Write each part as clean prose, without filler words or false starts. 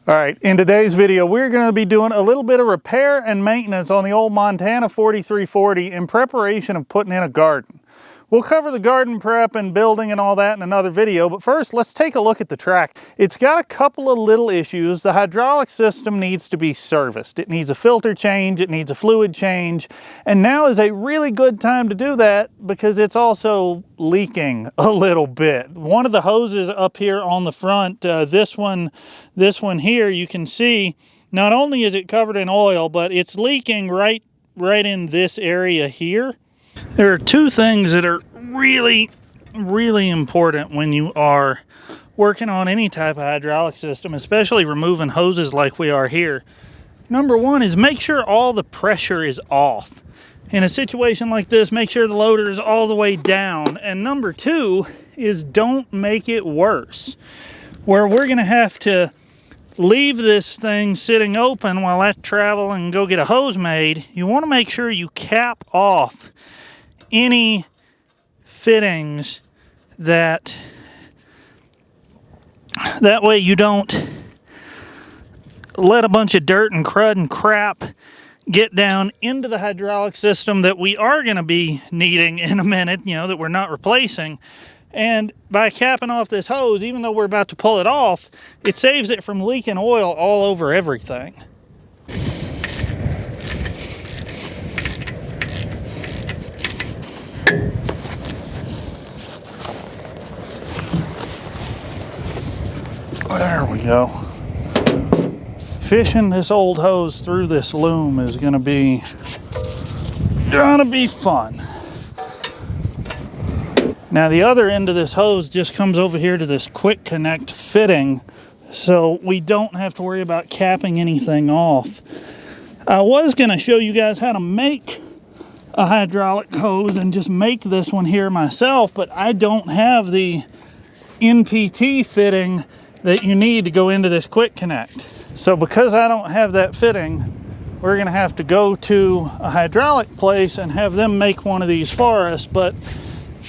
All right, in today's video, we're going to be doing a little bit of repair and maintenance on the old Montana 4340 in preparation of putting in a garden. We'll cover the garden prep and building and all that in another video, but first let's take a look at the tractor. It's got a couple of little issues. The hydraulic system needs to be serviced. It needs a filter change, it needs a fluid change, and now is a really good time to do that because it's also leaking a little bit. One of the hoses up here on the front, this one here, you can see not only is it covered in oil, but it's leaking right in this area here. There are two things that are really important when you are working on any type of hydraulic system, especially removing hoses like we are here. Number one is make sure all the pressure is off. In a situation like this, make sure the loader is all the way down. And number two is don't make it worse, where we're going to have to leave this thing sitting open while I travel and go get a hose made. You want to make sure you cap off any fittings that way you don't let a bunch of dirt and crud and crap get down into the hydraulic system that we are going to be needing in a minute, you know, that we're not replacing. And by capping off this hose, even though we're about to pull it off, it saves it from leaking oil all over everything. There we go. Fishing this old hose through this loom is gonna be fun. Now the other end of this hose just comes over here to this quick connect fitting, so we don't have to worry about capping anything off. I was gonna show you guys how to make a hydraulic hose and just make this one here myself, but I don't have the NPT fitting that you need to go into this quick connect. So because I don't have that fitting, we're gonna have to go to a hydraulic place and have them make one of these for us, but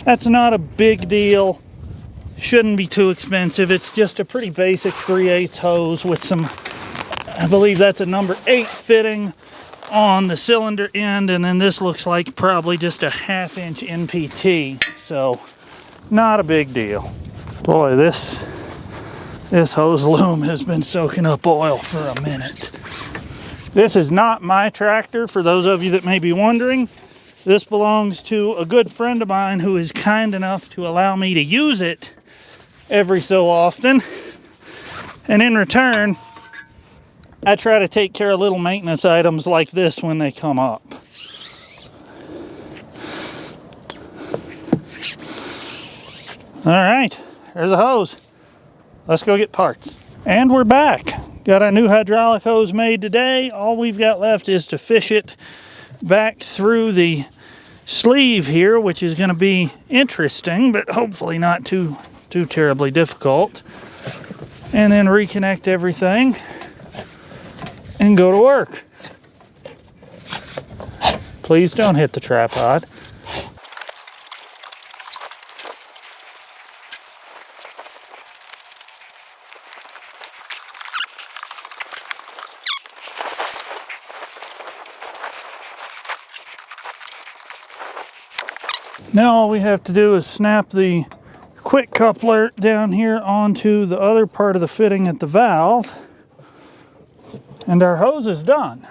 that's not a big deal. Shouldn't be too expensive. It's just a pretty basic 3/8 hose with some, I believe that's a number 8 fitting on the cylinder end, and then this looks like probably just a 1/2 inch NPT, so not a big deal. Boy, this hose loom has been soaking up oil for a minute. This is not my tractor, for those of you that may be wondering. This belongs to a good friend of mine who is kind enough to allow me to use it every so often. And in return, I try to take care of little maintenance items like this when they come up. All right, there's a hose. Let's go get parts. And we're back. Got a new hydraulic hose made today. All we've got left is to fish it back through the sleeve here, which is going to be interesting, but hopefully not too terribly difficult. And then reconnect everything and go to work. Please don't hit the tripod. Now all we have to do is snap the quick coupler down here onto the other part of the fitting at the valve, and our hose is done.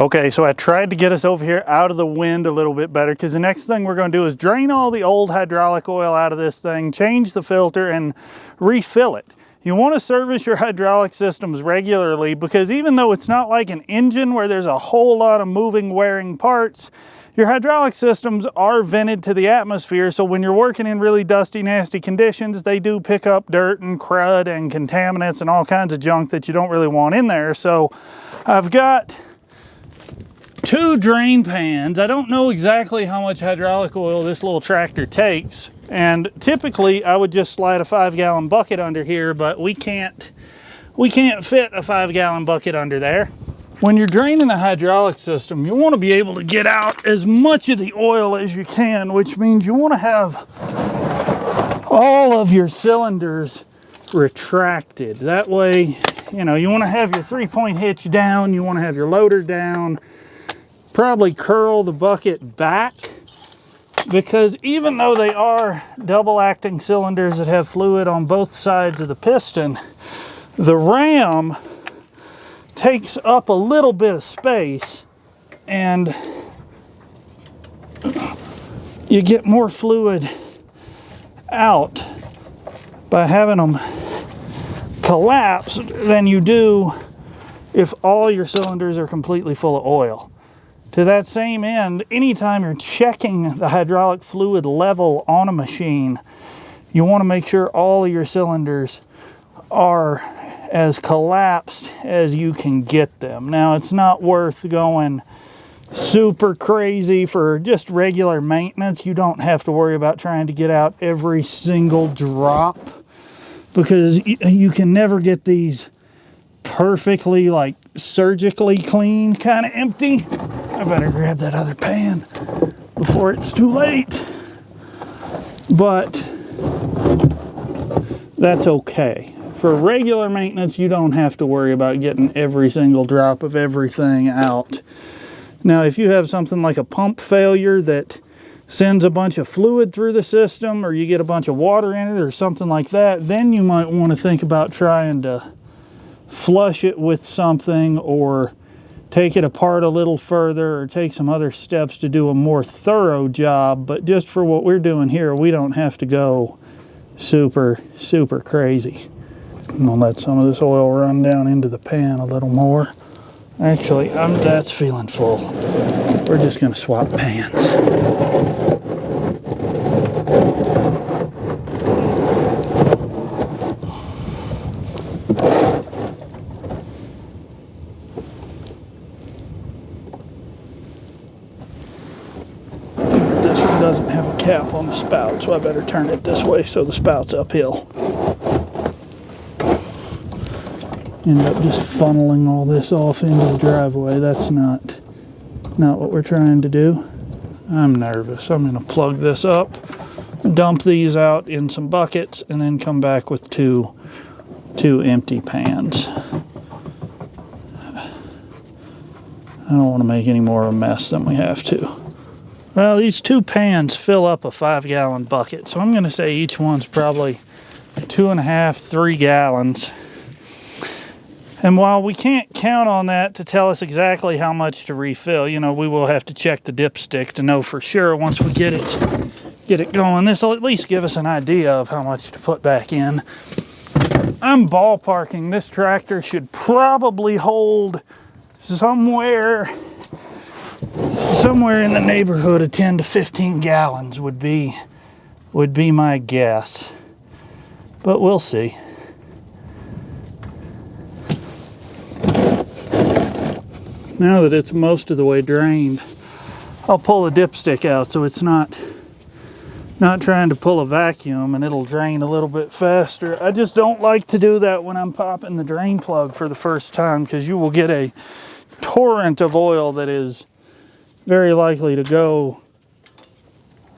Okay, so I tried to get us over here out of the wind a little bit better, because the next thing we're going to do is drain all the old hydraulic oil out of this thing, change the filter, and refill it. You want to service your hydraulic systems regularly, because even though it's not like an engine where there's a whole lot of moving, wearing parts, your hydraulic systems are vented to the atmosphere, so when you're working in really dusty, nasty conditions, they do pick up dirt and crud and contaminants and all kinds of junk that you don't really want in there. So I've got 2 drain pans. I don't know exactly how much hydraulic oil this little tractor takes, and typically I would just slide a 5-gallon bucket under here, but we can't fit a 5-gallon bucket under there. When you're draining the hydraulic system, you want to be able to get out as much of the oil as you can, which means you want to have all of your cylinders retracted. That way, you know, you want to have your 3-point hitch down, you want to have your loader down, probably curl the bucket back, because even though they are double acting cylinders that have fluid on both sides of the piston, the ram takes up a little bit of space, and you get more fluid out by having them collapse than you do if all your cylinders are completely full of oil. To that same end, anytime you're checking the hydraulic fluid level on a machine, you want to make sure all of your cylinders are as collapsed as you can get them. Now, it's not worth going super crazy for just regular maintenance. You don't have to worry about trying to get out every single drop, because you can never get these perfectly, like, surgically clean, kind of empty. I better grab that other pan before it's too late. But that's okay. For regular maintenance, you don't have to worry about getting every single drop of everything out. Now, if you have something like a pump failure that sends a bunch of fluid through the system, or you get a bunch of water in it or something like that, then you might want to think about trying to flush it with something, or take it apart a little further, or take some other steps to do a more thorough job. But just for what we're doing here, we don't have to go super crazy. I'm gonna let some of this oil run down into the pan a little more. Actually, that's feeling full. We're just gonna swap pans. This one doesn't have a cap on the spout, so I better turn it this way so the spout's uphill. End up just funneling all this off into the driveway. That's not what we're trying to do. I'm nervous. I'm going to plug this up, dump these out in some buckets, and then come back with two empty pans. I don't want to make any more of a mess than we have to. Well, these 2 pans fill up a 5-gallon bucket, so I'm going to say each one's probably 2.5, 3 gallons. And while we can't count on that to tell us exactly how much to refill, you know, we will have to check the dipstick to know for sure once we get it going. This will at least give us an idea of how much to put back in. I'm ballparking. This tractor should probably hold somewhere in the neighborhood of 10 to 15 gallons would be my guess. But we'll see. Now that it's most of the way drained, I'll pull the dipstick out so it's not trying to pull a vacuum, and it'll drain a little bit faster. I just don't like to do that when I'm popping the drain plug for the first time, because you will get a torrent of oil that is very likely to go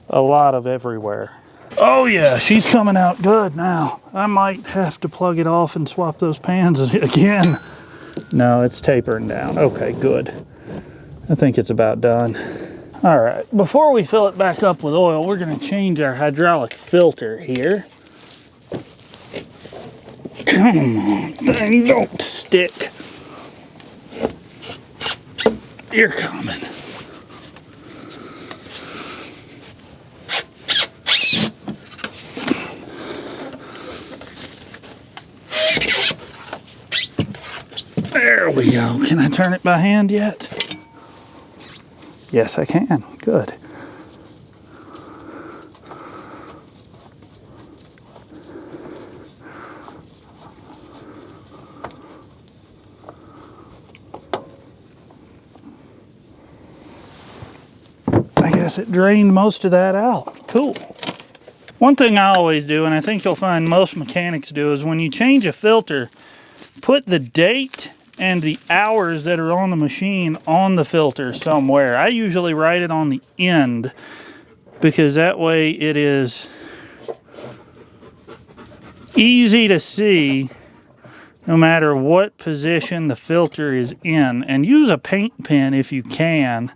a lot of everywhere. Oh yeah, she's coming out good now. I might have to plug it off and swap those pans again. No, it's tapering down. Okay, good. I think it's about done. All right, before we fill it back up with oil, we're going to change our hydraulic filter here. Come on, thing, don't stick. You're coming. we go. Can I turn it by hand yet? Yes, I can. Good. I guess it drained most of that out. Cool. One thing I always do, and I think you'll find most mechanics do, is when you change a filter, put the date and the hours that are on the machine on the filter somewhere. I usually write it on the end because that way it is easy to see no matter what position the filter is in. And use a paint pen if you can.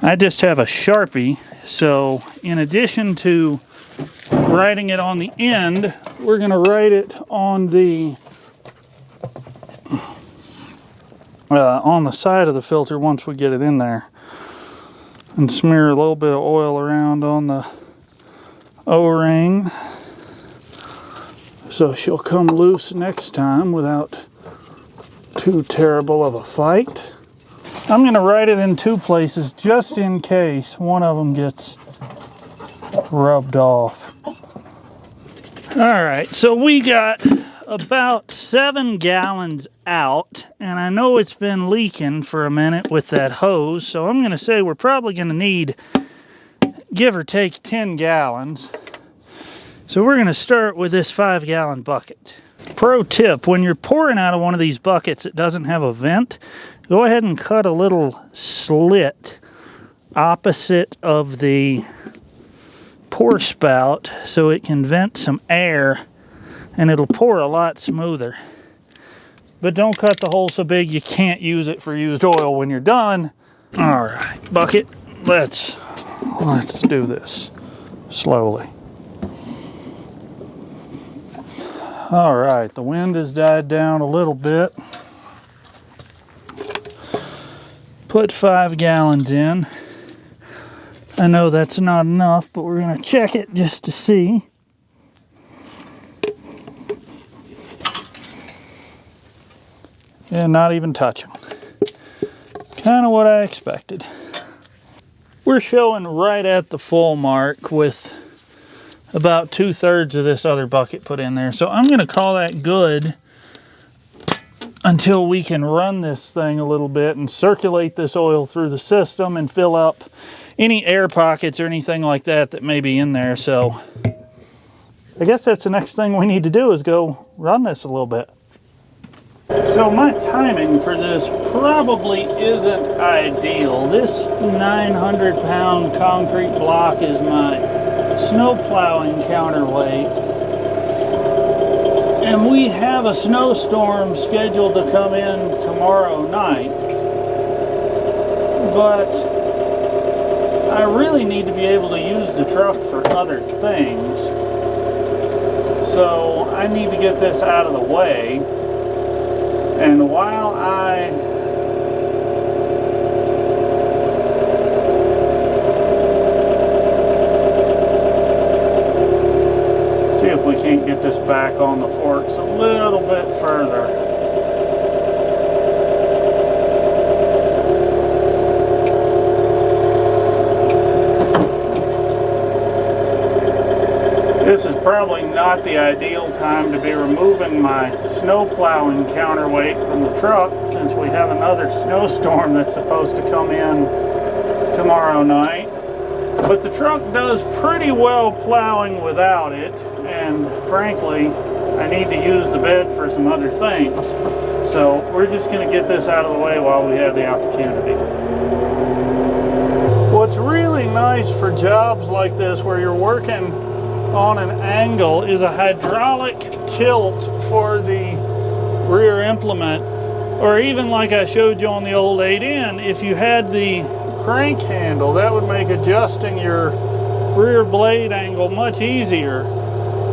I just have a Sharpie, so in addition to writing it on the end, we're going to write it on the side of the filter once we get it in there, and smear a little bit of oil around on the O-ring so she'll come loose next time without too terrible of a fight. I'm going to write it in two places just in case one of them gets rubbed off. Alright, so we got about 7 gallons out, and I know it's been leaking for a minute with that hose, so I'm going to say we're probably going to need, give or take, 10 gallons. So we're going to start with this 5-gallon bucket. Pro tip, when you're pouring out of one of these buckets that doesn't have a vent, go ahead and cut a little slit opposite of the pour spout so it can vent some air and it'll pour a lot smoother. But don't cut the hole so big you can't use it for used oil when you're done. All right, bucket, let's do this slowly. All right, the wind has died down a little bit. Put 5 gallons in. I know that's not enough, but we're going to check it just to see. And not even touching. Kind of what I expected. We're showing right at the full mark with about 2/3 of this other bucket put in there. So I'm going to call that good until we can run this thing a little bit and circulate this oil through the system and fill up any air pockets or anything like that that may be in there. So I guess that's the next thing we need to do is go run this a little bit. So my timing for this probably isn't ideal. This 900-pound concrete block is my snow plowing counterweight. And we have a snowstorm scheduled to come in tomorrow night. But I really need to be able to use the truck for other things. So I need to get this out of the way. And while I see if we can't get this back on the forks a little bit further. This is probably not the ideal time to be removing my snow plowing counterweight from the truck since we have another snowstorm that's supposed to come in tomorrow night. But the truck does pretty well plowing without it, and frankly, I need to use the bed for some other things. So we're just going to get this out of the way while we have the opportunity. What's really nice for jobs like this where you're working on an angle is a hydraulic tilt for the rear implement, or even like I showed you on the old 8N, if you had the crank handle, that would make adjusting your rear blade angle much easier,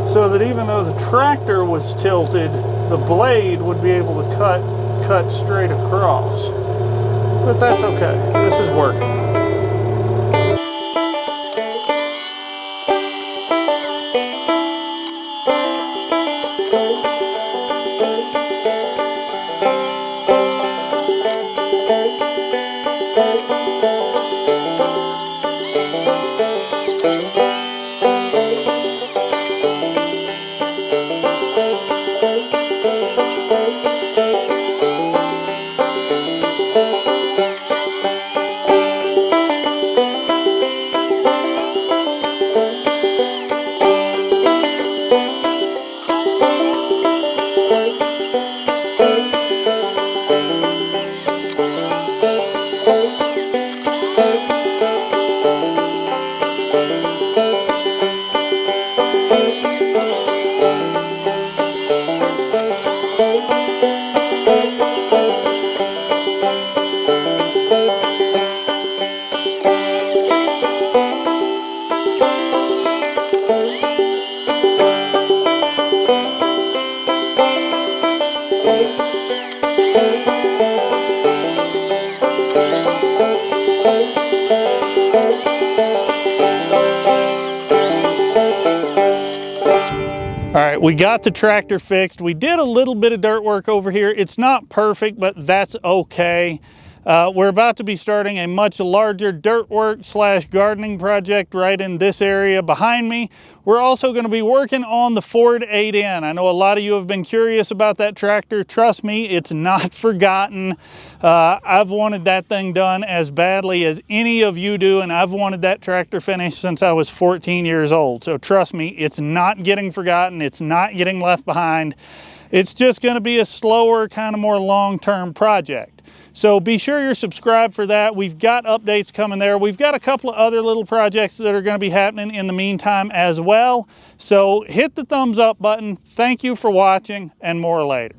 so that even though the tractor was tilted, the blade would be able to cut straight across. But that's okay, this is working. We got the tractor fixed. We did a little bit of dirt work over here. It's not perfect, but that's okay. We're about to be starting a much larger dirt work / gardening project right in this area behind me. We're also going to be working on the Ford 8N. I know a lot of you have been curious about that tractor. Trust me, it's not forgotten. I've wanted that thing done as badly as any of you do, and I've wanted that tractor finished since I was 14 years old. So trust me, it's not getting forgotten. It's not getting left behind. It's just going to be a slower, kind of more long-term project. So be sure you're subscribed for that. We've got updates coming there. We've got a couple of other little projects that are going to be happening in the meantime as well. So hit the thumbs up button. Thank you for watching, and more later.